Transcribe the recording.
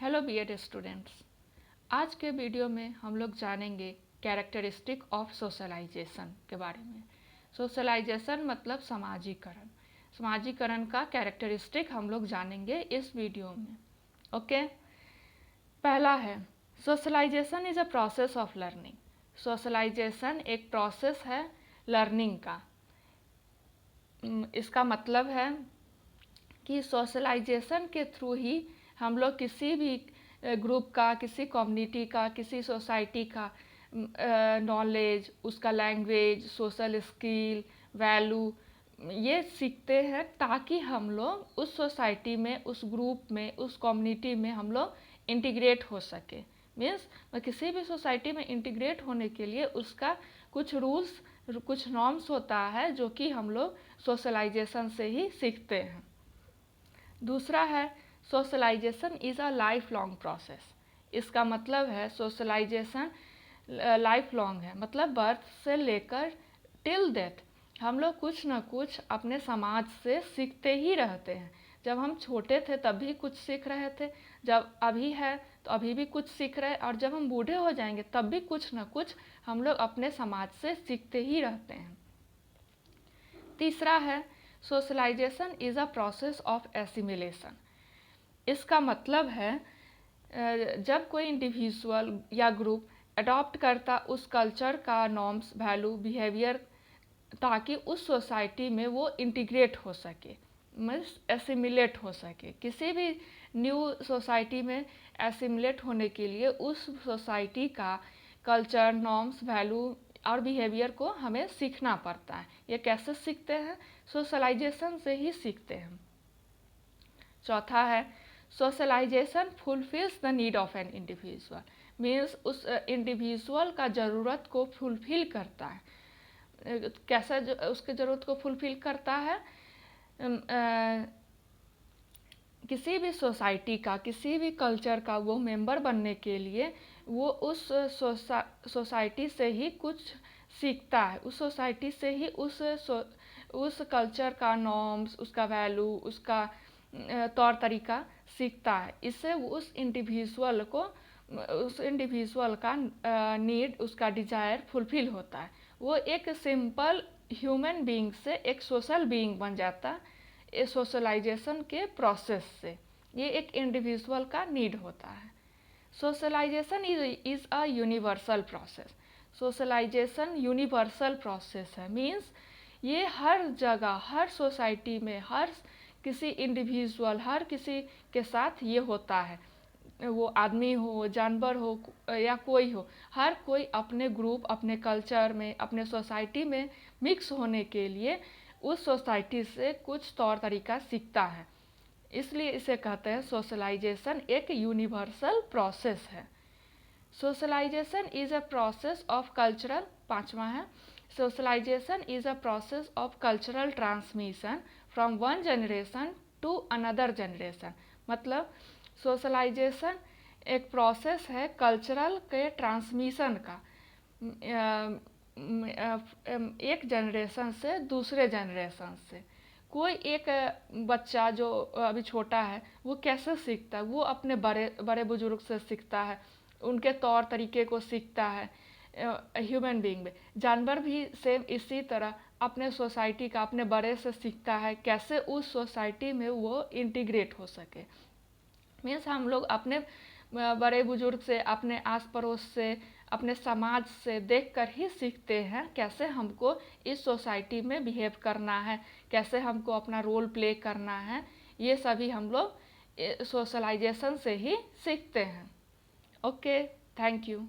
Hello BEd students, आज के video में हम लोग जानेंगे कैरेक्टरिस्टिक ऑफ सोशलाइजेशन के बारे में। सोशलाइजेशन मतलब समाजीकरण। समाजीकरण का कैरेक्टरिस्टिक हम लोग जानेंगे इस वीडियो में। ओके, पहला है socialization is a process of learning. Socialization एक प्रोसेस है लर्निंग का। इसका मतलब है कि सोशलाइजेशन के थ्रू ही हम लोग किसी भी ग्रुप का, किसी कम्युनिटी का, किसी सोसाइटी का नॉलेज, उसका लैंग्वेज, सोशल स्किल, वैल्यू ये सीखते हैं, ताकि हम लोग उस सोसाइटी में, उस ग्रुप में, उस कम्युनिटी में हम लोग इंटीग्रेट हो सके। मीन्स किसी भी सोसाइटी में इंटीग्रेट होने के लिए उसका कुछ रूल्स, कुछ नॉर्म्स होता है जो कि हम लोग सोशलाइजेशन से ही सीखते हैं। दूसरा है socialization is a lifelong process. इसका मतलब है सोशलाइजेशन लाइफ लॉन्ग है, मतलब बर्थ से लेकर टिल डेथ हम लोग कुछ ना कुछ अपने समाज से सीखते ही रहते हैं। जब हम छोटे थे तब भी कुछ सीख रहे थे, जब अभी है तो अभी भी कुछ सीख रहे हैं, और जब हम बूढ़े हो जाएंगे तब भी कुछ ना कुछ हम लोग अपने समाज से सीखते ही रहते हैं। तीसरा है socialization is a process of assimilation. इसका मतलब है जब कोई इंडिविजुअल या ग्रुप अडॉप्ट करता उस कल्चर का नॉर्म्स, वैल्यू, बिहेवियर, ताकि उस सोसाइटी में वो इंटीग्रेट हो सके, मीन्स एसिमिलेट हो सके। किसी भी न्यू सोसाइटी में एसिमिलेट होने के लिए उस सोसाइटी का कल्चर, नॉर्म्स, वैल्यू और बिहेवियर को हमें सीखना पड़ता है। ये कैसे सीखते हैं? सोशलाइजेशन से ही सीखते हैं। चौथा है socialization fulfils the need of an individual. Means उस इंडिविजुअल का ज़रूरत को फुलफिल करता है। कैसा उसके ज़रूरत को फुलफिल करता है? किसी भी सोसाइटी का, किसी भी कल्चर का वो मेंबर बनने के लिए वो उस सोसाइटी से ही कुछ सीखता है। उस सोसाइटी से ही उस कल्चर का नॉर्म्स, उसका वैल्यू, उसका तौर तरीका सीखता है। इससे उस इंडिविजुअल का नीड, उसका डिज़ायर फुलफिल होता है। वो एक सिंपल ह्यूमन बीइंग से एक सोशल बीइंग बन जाता है सोशलाइजेशन के प्रोसेस से। ये एक इंडिविजुअल का नीड होता है। Socialization is a universal process. Socialization universal process है। मीन्स ये हर जगह, हर सोसाइटी में, हर किसी इंडिविजुअल, हर किसी के साथ ये होता है। वो आदमी हो, जानवर हो या कोई हो, हर कोई अपने ग्रुप, अपने कल्चर में, अपने सोसाइटी में मिक्स होने के लिए उस सोसाइटी से कुछ तौर तरीका सीखता है। इसलिए इसे कहते हैं सोशलाइजेशन एक यूनिवर्सल प्रोसेस है। Socialization is a process of cultural, पांचवा है socialization is a process of cultural transmission from one generation to another generation. मतलब सोशलाइजेशन एक प्रोसेस है कल्चरल के ट्रांसमिशन का, एक जनरेशन से दूसरे जनरेशन से। कोई एक बच्चा जो अभी छोटा है वो कैसे सीखता है? वो अपने बड़े बुजुर्ग से सीखता है, उनके तौर तरीके को सीखता है। ह्यूमन बीइंग में, जानवर भी सेम इसी तरह अपने सोसाइटी का, अपने बड़े से सीखता है कैसे उस सोसाइटी में वो इंटीग्रेट हो सके। मीन्स हम लोग अपने बड़े बुजुर्ग से, अपने आस पड़ोस से, अपने समाज से देख कर ही सीखते हैं कैसे हमको इस सोसाइटी में बिहेव करना है, कैसे हमको अपना रोल प्ले करना है। ये सभी हम लोग सोशलाइजेशन से ही सीखते हैं। Okay, thank you.